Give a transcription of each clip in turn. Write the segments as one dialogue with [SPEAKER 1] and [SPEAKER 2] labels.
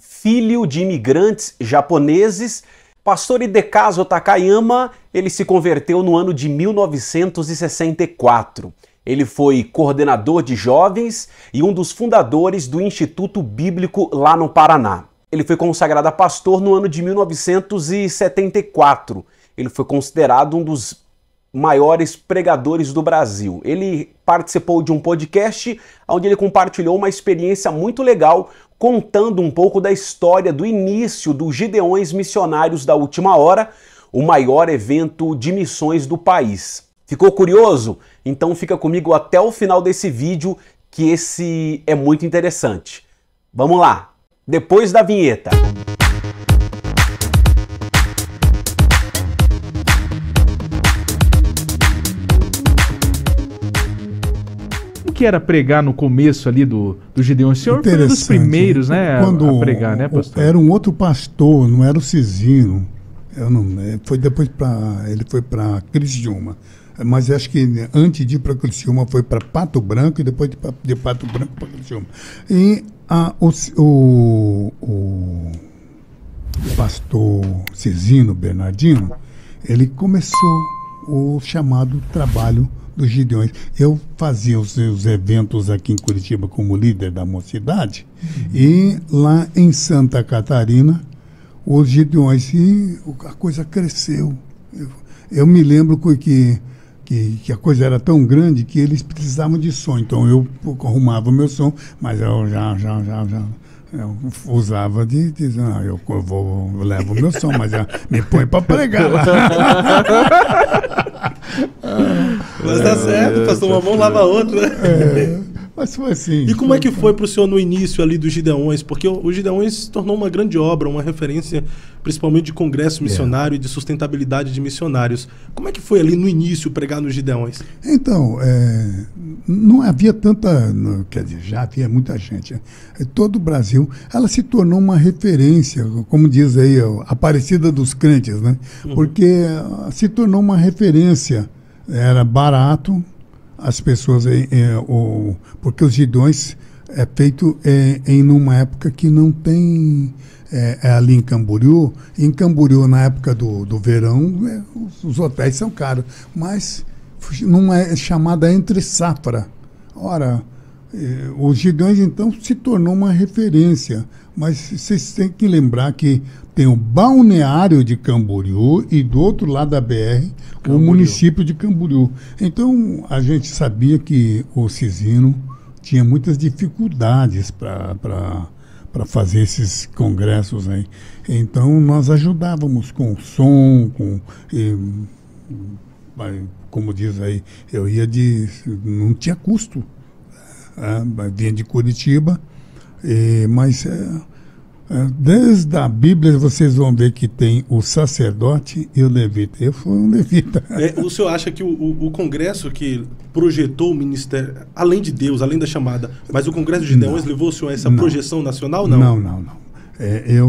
[SPEAKER 1] filho de imigrantes japoneses. Pastor Hidekazu Takayama, ele se converteu no ano de 1964. Ele foi coordenador de jovens e um dos fundadores do Instituto Bíblico lá no Paraná. Ele foi consagrado a pastor no ano de 1974. Ele foi considerado um dos maiores pregadores do Brasil. Ele participou de um podcast onde ele compartilhou uma experiência muito legal, contando um pouco da história do início dos Gideões Missionários da Última Hora, o maior evento de missões do país. Ficou curioso? Então fica comigo até o final desse vídeo, que esse é muito interessante. Vamos lá, depois da vinheta.
[SPEAKER 2] O que era pregar no começo ali do Gideão? O senhor foi um dos primeiros, né, a pregar, né, pastor?
[SPEAKER 3] Era um outro pastor, não era o Cisino. Foi depois ele foi para Criciúma. Mas acho que antes de ir para Criciúma foi para Pato Branco e depois de Pato Branco para Criciúma. E o pastor Cisino Bernardino, ele começou o chamado trabalho dos Gideões. Eu fazia os eventos aqui em Curitiba como líder da mocidade, e lá em Santa Catarina, os Gideões, e a coisa cresceu. Eu me lembro que a coisa era tão grande que eles precisavam de som. Então eu arrumava o meu som, mas eu já eu usava de dizer, eu levo o meu som, mas me põe para pregar lá.
[SPEAKER 4] Mas dá certo, pastor, uma mão lava a outra.
[SPEAKER 3] Mas foi assim.
[SPEAKER 4] E como é que foi para o senhor no início ali dos Gideões? Porque o Gideões se tornou uma grande obra, uma referência principalmente de congresso missionário e de sustentabilidade de missionários. Como é que foi ali no início pregar nos Gideões?
[SPEAKER 3] Então, não havia tanta, quer dizer, já havia muita gente. Todo o Brasil, ela se tornou uma referência, como diz aí, a Aparecida dos crentes, né? Porque se tornou uma referência, era barato. As pessoas, porque os Gideões é feito em uma época que não tem, ali em Camboriú. Em Camboriú, na época do verão, os hotéis são caros, mas não é chamada entre safra. Ora, os Gideões então se tornou uma referência, mas vocês têm que lembrar que tem o balneário de Camboriú e do outro lado da BR, Camboriú, o município de Camboriú. Então a gente sabia que o Cisino tinha muitas dificuldades para fazer esses congressos aí. Então nós ajudávamos com som, como diz aí, não tinha custo. Vinha de Curitiba, mas desde a Bíblia vocês vão ver que tem o sacerdote e o levita. Eu fui um levita.
[SPEAKER 4] O senhor acha que o congresso que projetou o ministério, além de Deus, além da chamada, mas o congresso de Gideões levou o senhor a essa projeção nacional?
[SPEAKER 3] Não. Eu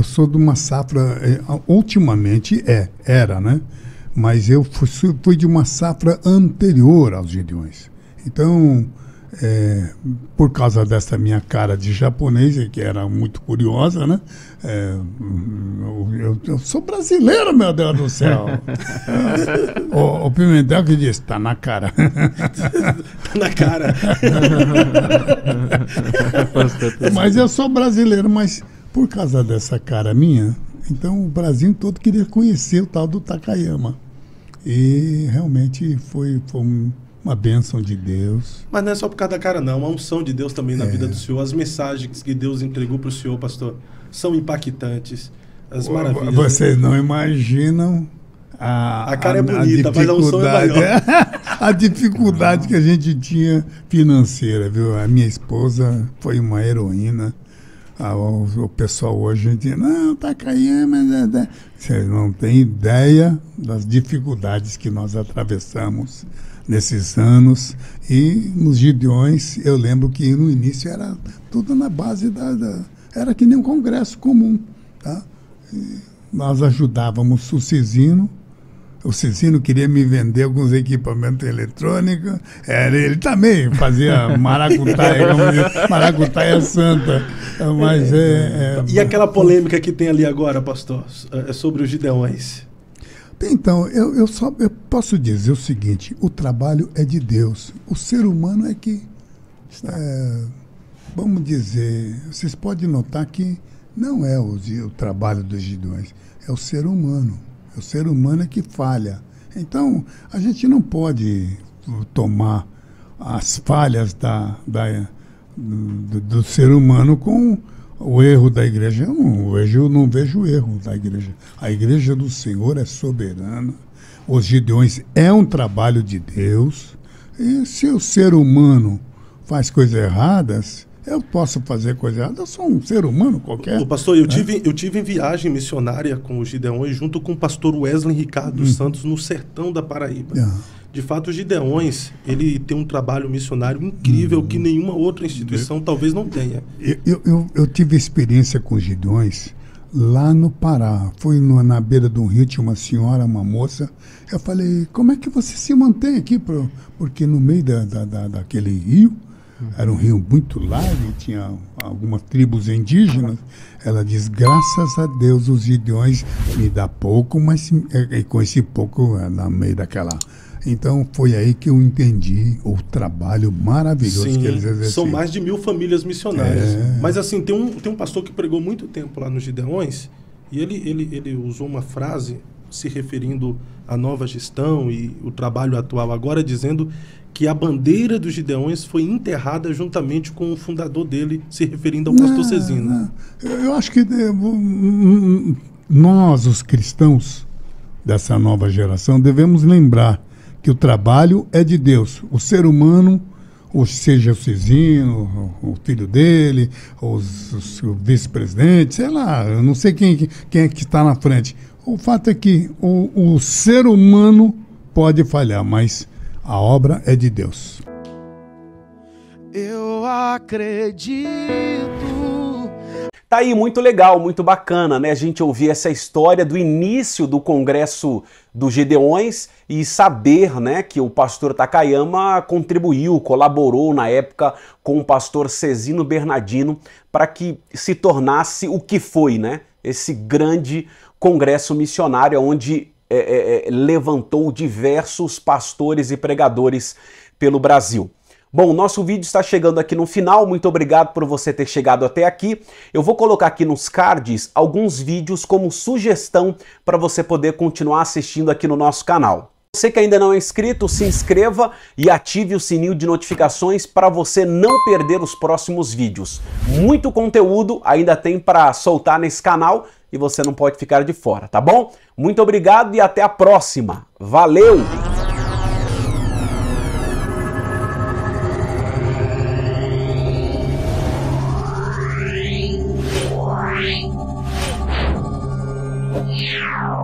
[SPEAKER 3] sou de uma safra, ultimamente era, né? Mas eu fui de uma safra anterior aos Gideões. Então, por causa dessa minha cara de japonês, que era muito curiosa, né? Eu sou brasileiro, meu Deus do céu. O Pimentel que disse, tá na cara.
[SPEAKER 4] Tá na cara.
[SPEAKER 3] Mas eu sou brasileiro, mas por causa dessa cara minha, então o Brasil todo queria conhecer o tal do Takayama. E realmente foi uma bênção de Deus.
[SPEAKER 4] Mas não é só por causa da cara, não. A unção de Deus também na vida do senhor. As mensagens que Deus entregou para o senhor, pastor, são impactantes. As maravilhas.
[SPEAKER 3] Vocês não imaginam
[SPEAKER 4] a cara é bonita, mas a unção é maior.
[SPEAKER 3] A dificuldade que a gente tinha financeira, viu? A minha esposa foi uma heroína. O pessoal hoje diz, não, tá caindo, mas... Vocês não têm ideia das dificuldades que nós atravessamos nesses anos. E nos Gideões, eu lembro que no início era tudo na base era que nem um congresso comum, tá? E nós ajudávamos o Cisino O Cecino queria me vender alguns equipamentos eletrônicos. Ele também fazia maracutaia, como diz, maracutaia santa. Mas
[SPEAKER 4] E aquela polêmica que tem ali agora, pastor, é sobre os Gideões?
[SPEAKER 3] Então, eu posso dizer o seguinte: o trabalho é de Deus. O ser humano é que, vamos dizer, vocês podem notar que não é o trabalho dos Gideões, é o ser humano. O ser humano é que falha. Então, a gente não pode tomar as falhas do ser humano com o erro da igreja. Eu não vejo o erro da igreja. A igreja do Senhor é soberana. Os Gideões é um trabalho de Deus. E se o ser humano faz coisas erradas, eu posso fazer coisa errada, eu sou um ser humano qualquer.
[SPEAKER 4] Pastor, eu tive em viagem missionária com os Gideões, junto com o pastor Wesley Ricardo Santos, no sertão da Paraíba. De fato, os Gideões, ele tem um trabalho missionário incrível que nenhuma outra instituição talvez não tenha.
[SPEAKER 3] Eu tive experiência com os Gideões lá no Pará. Fui na beira de um rio, tinha uma senhora, uma moça. Eu falei, como é que você se mantém aqui? Porque no meio daquele rio, era um rio muito largo, tinha algumas tribos indígenas. Ela diz, graças a Deus os Gideões me dá pouco, mas com esse pouco no meio daquela... Então foi aí que eu entendi o trabalho maravilhoso que eles exerciam.
[SPEAKER 4] São mais de 1000 famílias missionárias. Mas assim, tem um pastor que pregou muito tempo lá nos Gideões, e ele usou uma frase se referindo à nova gestão e o trabalho atual agora, dizendo que a bandeira dos Gideões foi enterrada juntamente com o fundador dele, se referindo ao pastor Cezino.
[SPEAKER 3] Eu acho que nós, os cristãos dessa nova geração, devemos lembrar que o trabalho é de Deus. O ser humano, ou seja o Cezino, o filho dele, o vice-presidente, sei lá, eu não sei quem é que está na frente. O fato é que o ser humano pode falhar, mas a obra é de Deus.
[SPEAKER 5] Eu acredito.
[SPEAKER 1] Tá aí, muito legal, muito bacana, né? A gente ouvir essa história do início do Congresso dos Gideões e saber, né, que o pastor Takayama contribuiu, colaborou na época com o pastor Cezino Bernardino para que se tornasse o que foi, né? Esse grande congresso missionário onde levantou diversos pastores e pregadores pelo Brasil. Bom, o nosso vídeo está chegando aqui no final, muito obrigado por você ter chegado até aqui. Eu vou colocar aqui nos cards alguns vídeos como sugestão para você poder continuar assistindo aqui no nosso canal. Você que ainda não é inscrito, se inscreva e ative o sininho de notificações para você não perder os próximos vídeos. Muito conteúdo ainda tem para soltar nesse canal e você não pode ficar de fora, tá bom? Muito obrigado e até a próxima. Valeu!
[SPEAKER 5] Yeah.